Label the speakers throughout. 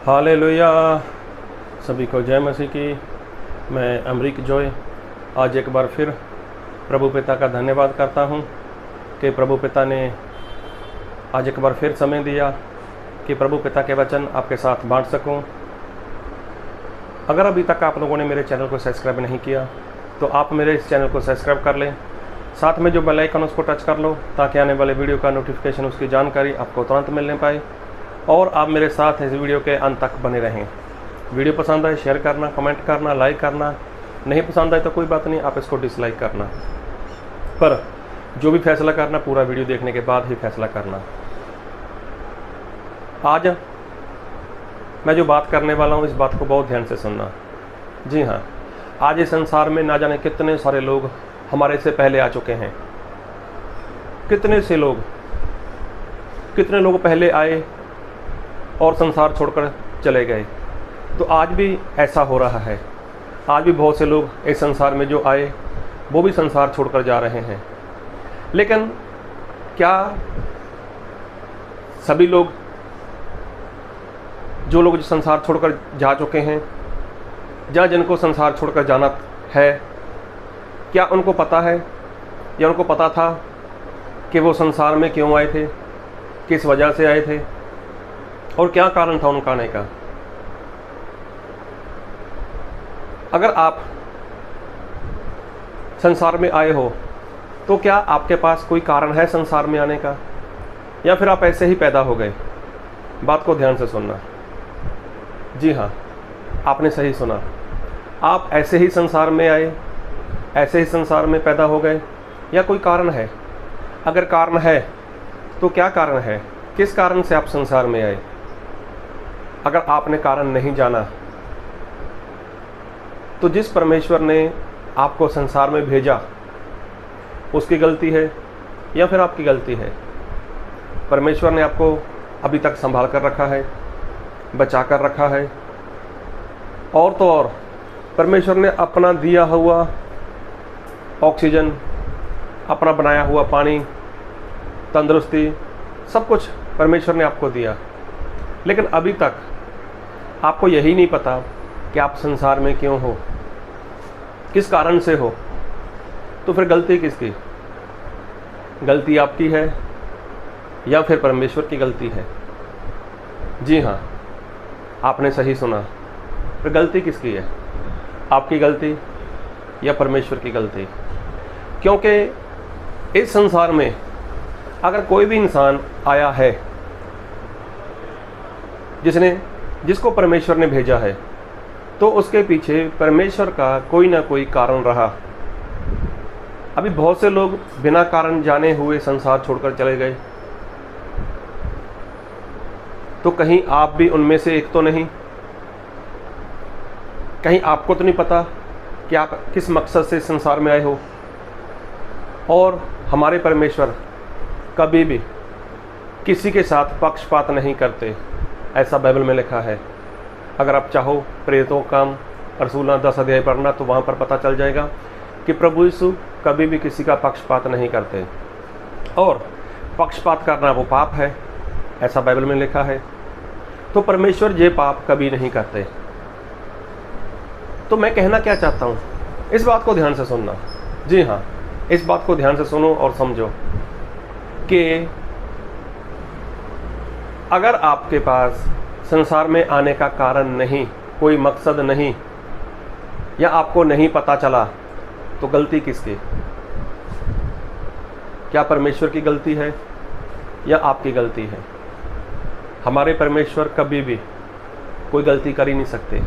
Speaker 1: Hallelujah. सभी को जय मसीह की। मैं अमरीक जॉय आज एक बार फिर प्रभु पिता का धन्यवाद करता हूँ कि प्रभु पिता ने आज एक बार फिर समय दिया कि प्रभु पिता के वचन आपके साथ बांट सकूं। अगर अभी तक आप लोगों ने मेरे चैनल को सब्सक्राइब नहीं किया तो आप मेरे इस चैनल को सब्सक्राइब कर लें, साथ में जो बेल आइकन उसको टच कर लो ताकि आने वाले वीडियो का नोटिफिकेशन, उसकी जानकारी आपको तुरंत मिलने पाए और आप मेरे साथ इस वीडियो के अंत तक बने रहें। वीडियो पसंद आए शेयर करना, कमेंट करना, लाइक करना, नहीं पसंद आए तो कोई बात नहीं, आप इसको डिसलाइक करना, पर जो भी फैसला करना पूरा वीडियो देखने के बाद ही फैसला करना। आज मैं जो बात करने वाला हूँ इस बात को बहुत ध्यान से सुनना। जी हाँ, आज इस संसार में ना जाने कितने सारे लोग हमारे से पहले आ चुके हैं। कितने लोग पहले आए और संसार छोड़कर चले गए। तो आज भी ऐसा हो रहा है। आज भी बहुत से लोग इस संसार में जो आए वो भी संसार छोड़कर जा रहे हैं। लेकिन क्या सभी लोग जो संसार छोड़कर जा चुके हैं या जिनको संसार छोड़कर जाना है, क्या उनको पता है या उनको पता था कि वो संसार में क्यों आए थे, किस वजह से आए थे और क्या कारण था उनका आने का? अगर आप संसार में आए हो तो क्या आपके पास कोई कारण है संसार में आने का, या फिर आप ऐसे ही पैदा हो गए? बात को ध्यान से सुनना। जी हाँ, आपने सही सुना। आप ऐसे ही संसार में आए, ऐसे ही संसार में पैदा हो गए, या कोई कारण है? अगर कारण है तो क्या कारण है? किस कारण से आप संसार में आए? अगर आपने कारण नहीं जाना तो जिस परमेश्वर ने आपको संसार में भेजा उसकी गलती है या फिर आपकी गलती है? परमेश्वर ने आपको अभी तक संभाल कर रखा है, बचा कर रखा है, और तो और परमेश्वर ने अपना दिया हुआ ऑक्सीजन, अपना बनाया हुआ पानी, तंदुरुस्ती, सब कुछ परमेश्वर ने आपको दिया। लेकिन अभी तक आपको यही नहीं पता कि आप संसार में क्यों हो, किस कारण से हो। तो फिर गलती किसकी? गलती आपकी है या फिर परमेश्वर की गलती है? जी हाँ, आपने सही सुना। फिर गलती किसकी है? आपकी गलती या परमेश्वर की गलती? क्योंकि इस संसार में अगर कोई भी इंसान आया है जिसको परमेश्वर ने भेजा है, तो उसके पीछे परमेश्वर का कोई ना कोई कारण रहा। अभी बहुत से लोग बिना कारण जाने हुए संसार छोड़कर चले गए, तो कहीं आप भी उनमें से एक तो नहीं? कहीं आपको तो नहीं पता कि आप किस मकसद से संसार में आए हो? और हमारे परमेश्वर कभी भी किसी के साथ पक्षपात नहीं करते, ऐसा बाइबल में लिखा है। अगर आप चाहो प्रेरितों का काम रसूलना 10 अध्याय पढ़ना तो वहाँ पर पता चल जाएगा कि प्रभु यीशु कभी भी किसी का पक्षपात नहीं करते, और पक्षपात करना वो पाप है, ऐसा बाइबल में लिखा है। तो परमेश्वर ये पाप कभी नहीं करते। तो मैं कहना क्या चाहता हूँ, इस बात को ध्यान से सुनना। जी हाँ, इस बात को ध्यान से सुनो और समझो कि अगर आपके पास संसार में आने का कारण नहीं, कोई मकसद नहीं, या आपको नहीं पता चला, तो गलती किसकी? क्या परमेश्वर की गलती है या आपकी गलती है? हमारे परमेश्वर कभी भी कोई गलती कर ही नहीं सकते।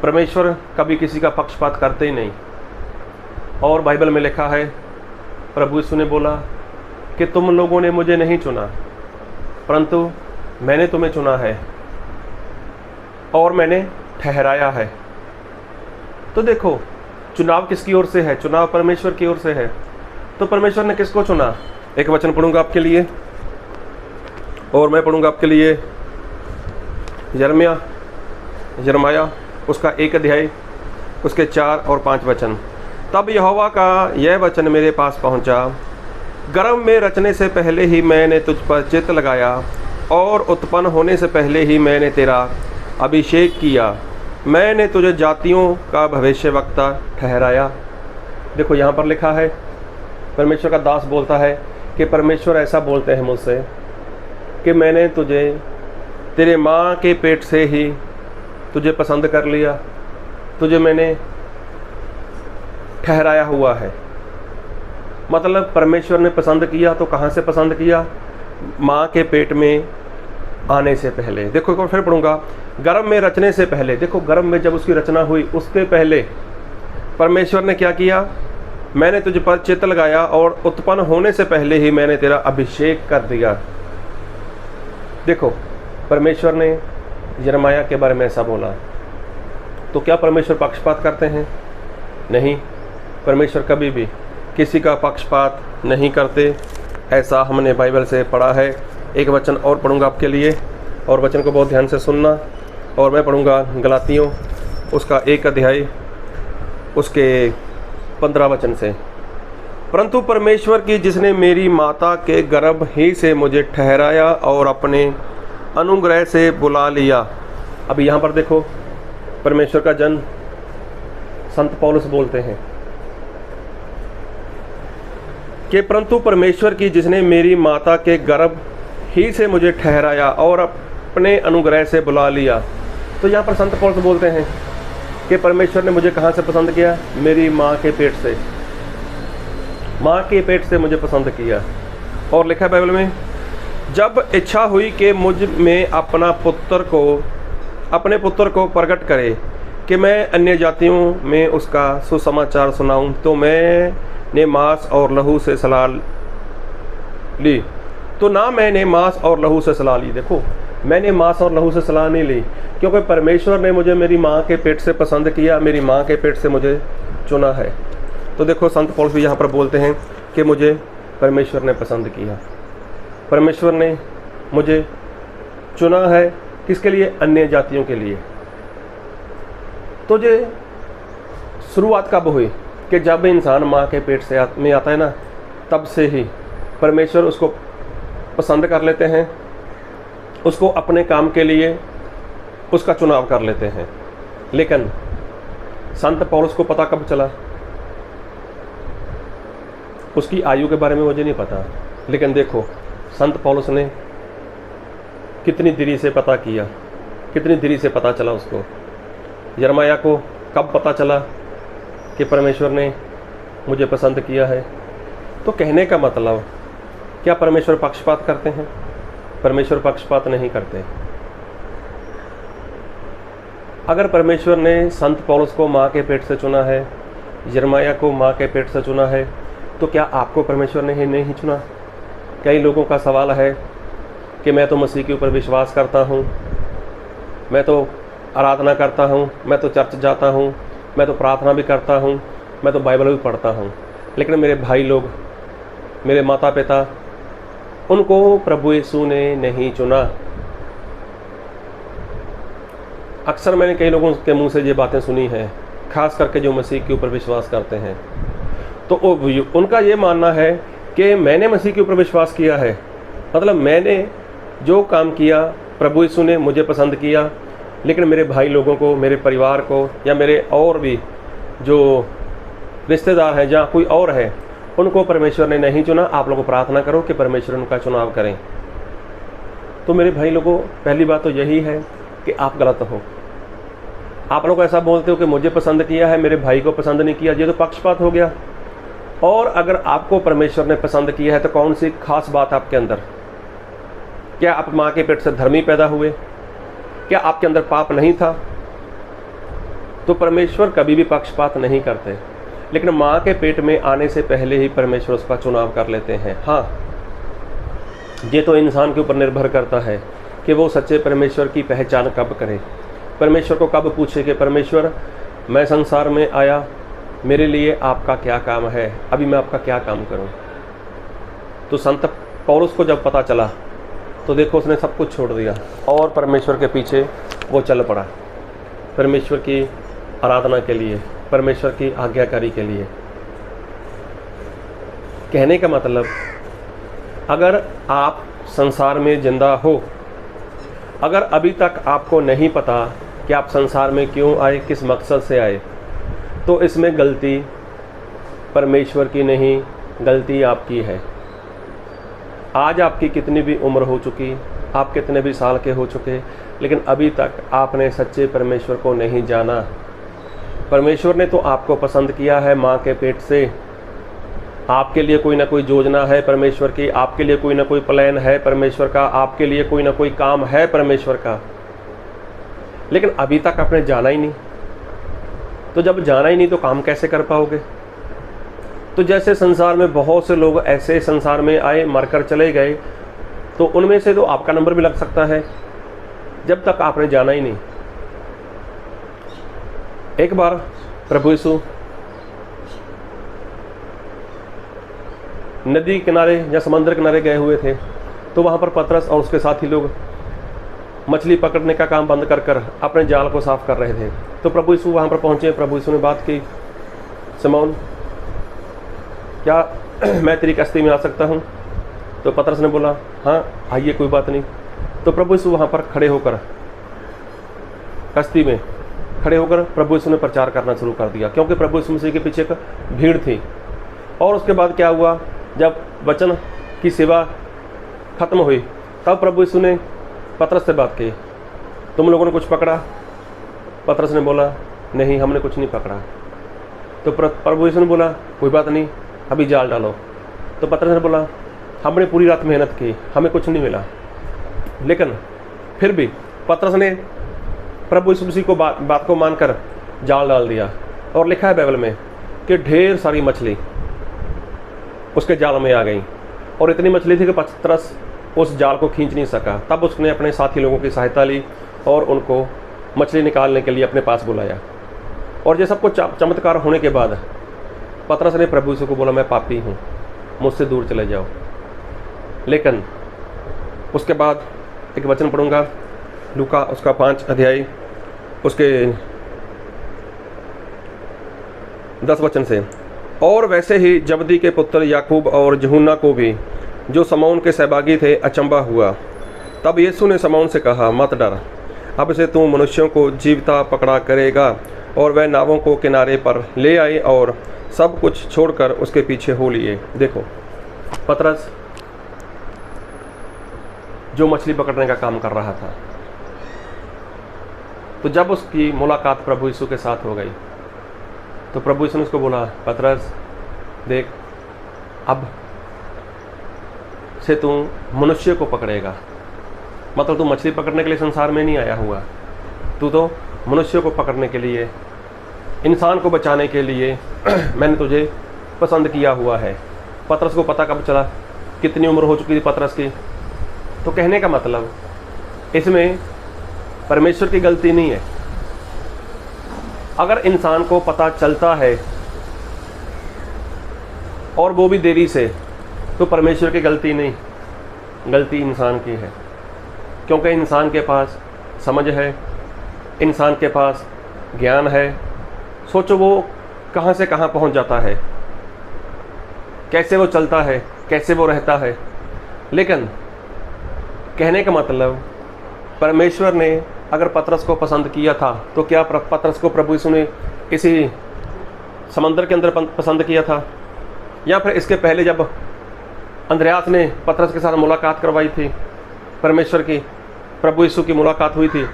Speaker 1: परमेश्वर कभी किसी का पक्षपात करते ही नहीं। और बाइबल में लिखा है, प्रभु यीशु ने बोला कि तुम लोगों ने मुझे नहीं चुना, परंतु मैंने तुम्हें चुना है और मैंने ठहराया है। तो देखो, चुनाव किसकी ओर से है? चुनाव परमेश्वर की ओर से है। तो परमेश्वर ने किसको चुना? एक वचन पढ़ूंगा आपके लिए, और मैं पढ़ूंगा आपके लिए यिर्मयाह उसका 1 अध्याय उसके 4 और 5 वचन। तब यहोवा का यह वचन मेरे पास पहुंचा, गर्भ में रचने से पहले ही मैंने तुझ पर चित्त लगाया और उत्पन्न होने से पहले ही मैंने तेरा अभिषेक किया। मैंने तुझे जातियों का भविष्यवक्ता ठहराया। देखो यहाँ पर लिखा है, परमेश्वर का दास बोलता है कि परमेश्वर ऐसा बोलते हैं मुझसे कि मैंने तुझे तेरे माँ के पेट से ही तुझे पसंद कर लिया, तुझे मैंने ठहराया हुआ है। मतलब परमेश्वर ने पसंद किया तो कहाँ से पसंद किया? माँ के पेट में आने से पहले। देखो एक बार फिर पढ़ूंगा, गर्भ में रचने से पहले। देखो गर्भ में जब उसकी रचना हुई उसके पहले परमेश्वर ने क्या किया? मैंने तुझ पर चित्त लगाया और उत्पन्न होने से पहले ही मैंने तेरा अभिषेक कर दिया। देखो परमेश्वर ने यिर्मयाह के बारे में ऐसा बोला। तो क्या परमेश्वर पक्षपात करते हैं? नहीं, परमेश्वर कभी भी किसी का पक्षपात नहीं करते। ऐसा हमने बाइबल से पढ़ा है। एक वचन और पढ़ूंगा आपके लिए, और वचन को बहुत ध्यान से सुनना। और मैं पढ़ूंगा गलातियों उसका 1 अध्याय उसके 15 वचन से। परंतु परमेश्वर की जिसने मेरी माता के गर्भ ही से मुझे ठहराया और अपने अनुग्रह से बुला लिया। अब यहाँ पर देखो परमेश्वर का जन संत पौलुस बोलते हैं कि परंतु परमेश्वर की जिसने मेरी माता के गर्भ ही से मुझे ठहराया और अपने अनुग्रह से बुला लिया। तो यहाँ पर संत पौलुस बोलते हैं कि परमेश्वर ने मुझे कहाँ से पसंद किया? मेरी माँ के पेट से। माँ के पेट से मुझे पसंद किया। और लिखा है बाइबल में, जब इच्छा हुई कि मुझ में अपने पुत्र को प्रकट करे कि मैं अन्य जातियों में उसका सुसमाचार सुनाऊं, तो मैंने मांस और लहू से सलाह ली। तो ना मैंने मांस और लहू से सलाह ली। देखो मैंने मांस और लहू से सलाह नहीं ली, क्योंकि परमेश्वर ने मुझे मेरी माँ के पेट से पसंद किया, मेरी माँ के पेट से मुझे चुना है। तो देखो संत पौलुस भी यहाँ पर बोलते हैं कि मुझे परमेश्वर ने पसंद किया, परमेश्वर ने मुझे चुना है। किसके लिए? अन्य जातियों के लिए। तो ये शुरुआत कब हुई? कि जब इंसान माँ के पेट से में आता है ना, तब से ही परमेश्वर उसको पसंद कर लेते हैं, उसको अपने काम के लिए उसका चुनाव कर लेते हैं। लेकिन संत पौलुस को पता कब चला? उसकी आयु के बारे में मुझे नहीं पता, लेकिन देखो संत पौलुस ने कितनी देरी से पता किया, कितनी देरी से पता चला उसको। यिर्मयाह को कब पता चला कि परमेश्वर ने मुझे पसंद किया है? तो कहने का मतलब, क्या परमेश्वर पक्षपात करते हैं? परमेश्वर पक्षपात नहीं करते। अगर परमेश्वर ने संत पौलुस को माँ के पेट से चुना है, यिर्मयाह को माँ के पेट से चुना है, तो क्या आपको परमेश्वर ने ही नहीं चुना? कई लोगों का सवाल है कि मैं तो मसीह के ऊपर विश्वास करता हूँ, मैं तो आराधना करता हूँ, मैं तो चर्च जाता हूँ, मैं तो प्रार्थना भी करता हूँ, मैं तो बाइबल भी पढ़ता हूँ, लेकिन मेरे भाई लोग, मेरे माता पिता, उनको प्रभु यीशु ने नहीं चुना। अक्सर मैंने कई लोगों के मुंह से ये बातें सुनी हैं, खास करके जो मसीह के ऊपर विश्वास करते हैं। तो उनका ये मानना है कि मैंने मसीह के ऊपर विश्वास किया है, मतलब मैंने जो काम किया, प्रभु यीशु ने मुझे पसंद किया, लेकिन मेरे भाई लोगों को, मेरे परिवार को, या मेरे और भी जो रिश्तेदार हैं, जहाँ कोई और है, उनको परमेश्वर ने नहीं चुना। आप लोगों प्रार्थना करो कि परमेश्वर उनका चुनाव करें। तो मेरे भाई लोगों, पहली बात तो यही है कि आप गलत हो। आप लोग ऐसा बोलते हो कि मुझे पसंद किया है, मेरे भाई को पसंद नहीं किया, ये तो पक्षपात हो गया। और अगर आपको परमेश्वर ने पसंद किया है तो कौन सी खास बात आपके अंदर? क्या आप माँ के पेट से धर्मी पैदा हुए? क्या आपके अंदर पाप नहीं था? तो परमेश्वर कभी भी पक्षपात नहीं करते, लेकिन माँ के पेट में आने से पहले ही परमेश्वर उसका चुनाव कर लेते हैं। हाँ, ये तो इंसान के ऊपर निर्भर करता है कि वो सच्चे परमेश्वर की पहचान कब करे, परमेश्वर को कब पूछे कि परमेश्वर, मैं संसार में आया, मेरे लिए आपका क्या काम है, अभी मैं आपका क्या काम करूं। तो संत पौलुस को जब पता चला तो देखो उसने सब कुछ छोड़ दिया और परमेश्वर के पीछे वो चल पड़ा, परमेश्वर की आराधना के लिए, परमेश्वर की आज्ञाकारी के लिए। कहने का मतलब, अगर आप संसार में जिंदा हो। अगर अभी तक आपको नहीं पता कि आप संसार में क्यों आए, किस मकसद से आए, तो इसमें गलती परमेश्वर की नहीं, गलती आपकी है। आज आपकी कितनी भी उम्र हो चुकी, आप कितने भी साल के हो चुके, लेकिन अभी तक आपने सच्चे परमेश्वर को नहीं जाना। परमेश्वर ने तो आपको पसंद किया है माँ के पेट से। आपके लिए कोई ना कोई योजना है परमेश्वर की, आपके लिए कोई ना कोई प्लान है परमेश्वर का, आपके लिए कोई ना कोई काम है परमेश्वर का, लेकिन अभी तक आपने जाना ही नहीं। तो जब जाना ही नहीं तो काम कैसे कर पाओगे? तो जैसे संसार में बहुत से लोग ऐसे संसार में आए, मरकर चले गए, तो उनमें से तो आपका नंबर भी लग सकता है जब तक आपने जाना ही नहीं। एक बार प्रभु यीशु नदी किनारे या समुद्र किनारे गए हुए थे, तो वहाँ पर पतरस और उसके साथी लोग मछली पकड़ने का काम बंद कर कर अपने जाल को साफ कर रहे थे। तो प्रभु यीशु वहाँ पर पहुँचे। प्रभु यीशु ने बात की, सिमोन, क्या मैं तेरी कश्ती में आ सकता हूँ? तो पतरस ने बोला, हाँ आइए, कोई बात नहीं। तो प्रभु यीशु वहाँ पर खड़े होकर, कश्ती में खड़े होकर प्रभु यीशु ने प्रचार करना शुरू कर दिया, क्योंकि प्रभु यीशु मसीह के पीछे एक भीड़ थी। और उसके बाद क्या हुआ, जब वचन की सेवा खत्म हुई, तब प्रभु यीशु ने पतरस से बात की, तुम लोगों ने कुछ पकड़ा? पतरस ने बोला, नहीं, हमने कुछ नहीं पकड़ा। तो प्रभु यीशु ने बोला, कोई बात नहीं, अभी जाल डालो। तो पतरस ने बोला, हमने पूरी रात मेहनत की, हमें कुछ नहीं मिला। लेकिन फिर भी पतरस ने प्रभु यीशु मसीह को बात को मानकर जाल डाल दिया। और लिखा है बाइबल में कि ढेर सारी मछली उसके जाल में आ गई, और इतनी मछली थी कि पतरस उस जाल को खींच नहीं सका। तब उसने अपने साथी लोगों की सहायता ली और उनको मछली निकालने के लिए अपने पास बुलाया। और ये सब कुछ चमत्कार होने के बाद पतरस ने प्रभु यीशु को बोला, मैं पापी हूँ, मुझसे दूर चले जाओ। लेकिन उसके बाद एक वचन पढ़ूंगा, लूका उसका 5 अध्याय उसके 10 वचन से। और वैसे ही जबदी के पुत्र याकूब और यूहन्ना को भी, जो शमौन के सहभागी थे, अचंभा हुआ। तब यीशु ने शमौन से कहा, मत डर, अब से तू मनुष्यों को जीवता पकड़ा करेगा। और वह नावों को किनारे पर ले आए और सब कुछ छोड़कर उसके पीछे हो लिए। देखो, पतरस जो मछली पकड़ने का काम कर रहा था, तो जब उसकी मुलाकात प्रभु यीशु के साथ हो गई, तो प्रभु यीशु ने उसको बोला, पतरस देख, अब से तू मनुष्य को पकड़ेगा। मतलब तू मछली पकड़ने के लिए संसार में नहीं आया हुआ, तू तो मनुष्य को पकड़ने के लिए, इंसान को बचाने के लिए मैंने तुझे पसंद किया हुआ है। पतरस को पता कब चला, कितनी उम्र हो चुकी थी पतरस की। तो कहने का मतलब, इसमें परमेश्वर की गलती नहीं है। अगर इंसान को पता चलता है और वो भी देरी से, तो परमेश्वर की गलती नहीं, गलती इंसान की है। क्योंकि इंसान के पास समझ है, इंसान के पास ज्ञान है। सोचो वो कहाँ से कहाँ पहुँच जाता है, कैसे वो चलता है, कैसे वो रहता है। लेकिन कहने का मतलब, परमेश्वर ने अगर पतरस को पसंद किया था, तो क्या पतरस को प्रभु यीशु ने इसी समंदर के अंदर पसंद किया था? या फिर इसके पहले जब अंद्रयास ने पतरस के साथ मुलाकात करवाई थी, परमेश्वर की, प्रभु यीशु की मुलाकात हुई थी,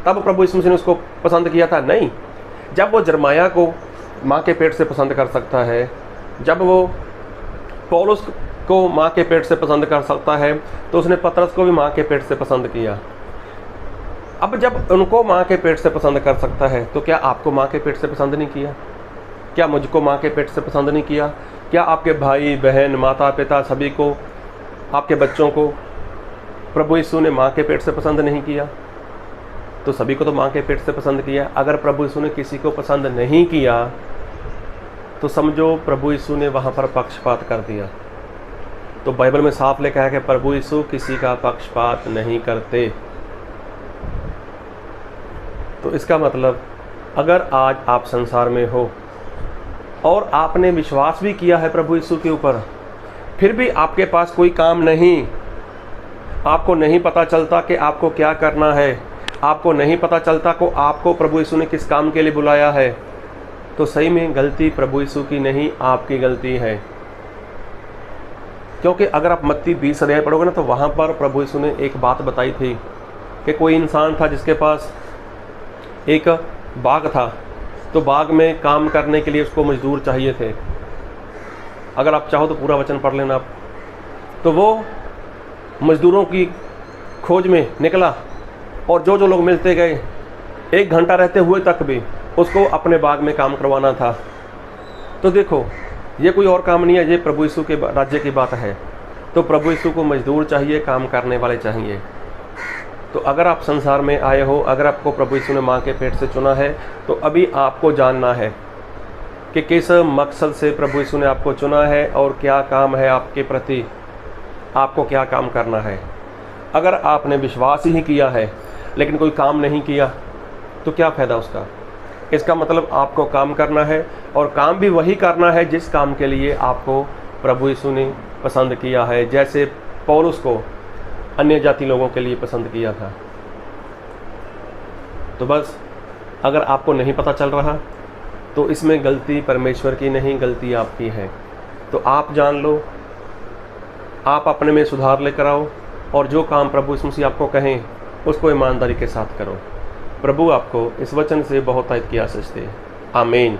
Speaker 1: तब प्रभु यीशु ने उसको पसंद किया था? नहीं। जब वो जरमाया को माँ के पेट से पसंद कर सकता है, जब वो पौलुस को माँ के पेट से पसंद कर सकता है, तो उसने पतरस को भी माँ के पेट से पसंद किया। अब जब उनको माँ के पेट से पसंद कर सकता है, तो क्या आपको माँ के पेट से पसंद नहीं किया? क्या मुझको माँ के पेट से पसंद नहीं किया? क्या आपके भाई बहन, माता पिता, सभी को, आपके बच्चों को प्रभु यीशु ने माँ के पेट से पसंद नहीं किया? तो सभी को तो माँ के पेट से पसंद किया। अगर प्रभु यीशु ने किसी को पसंद नहीं किया, तो समझो प्रभु यीशु ने वहाँ पर पक्षपात कर दिया। तो बाइबल में साफ लिखा है कि प्रभु यीशु किसी का पक्षपात नहीं करते। तो इसका मतलब, अगर आज आप संसार में हो और आपने विश्वास भी किया है प्रभु यीशु के ऊपर, फिर भी आपके पास कोई काम नहीं, आपको नहीं पता चलता कि आपको क्या करना है, आपको नहीं पता चलता को आपको प्रभु यीशु ने किस काम के लिए बुलाया है, तो सही में गलती प्रभु यीशु की नहीं, आपकी गलती है। क्योंकि अगर आप मत्ती 20 अध्याय पढ़ोगे ना, तो वहाँ पर प्रभु यीशु ने एक बात बताई थी कि कोई इंसान था जिसके पास एक बाग था, तो बाग में काम करने के लिए उसको मजदूर चाहिए थे। अगर आप चाहो तो पूरा वचन पढ़ लेना आप। तो वो मजदूरों की खोज में निकला और जो जो लोग मिलते गए, 1 घंटा रहते हुए तक भी उसको अपने बाग में काम करवाना था। तो देखो, ये कोई और काम नहीं है, ये प्रभु यीशु के राज्य की बात है। तो प्रभु यीशु को मजदूर चाहिए, काम करने वाले चाहिए। तो अगर आप संसार में आए हो, अगर आपको प्रभु यीशु ने माँ के पेट से चुना है, तो अभी आपको जानना है कि किस मकसद से प्रभु यीशु ने आपको चुना है और क्या काम है आपके प्रति, आपको क्या काम करना है। अगर आपने विश्वास ही किया है लेकिन कोई काम नहीं किया, तो क्या फ़ायदा उसका। इसका मतलब आपको काम करना है, और काम भी वही करना है जिस काम के लिए आपको प्रभु यीशु ने पसंद किया है, जैसे पौलुस को अन्य जाति लोगों के लिए पसंद किया था। तो बस, अगर आपको नहीं पता चल रहा, तो इसमें गलती परमेश्वर की नहीं, गलती आपकी है। तो आप जान लो, आप अपने में सुधार लेकर आओ, और जो काम प्रभु यीशु मसीह आपको कहें उसको ईमानदारी के साथ करो। प्रभु आपको इस वचन से बहुत आयत की आशीष दे। आमीन।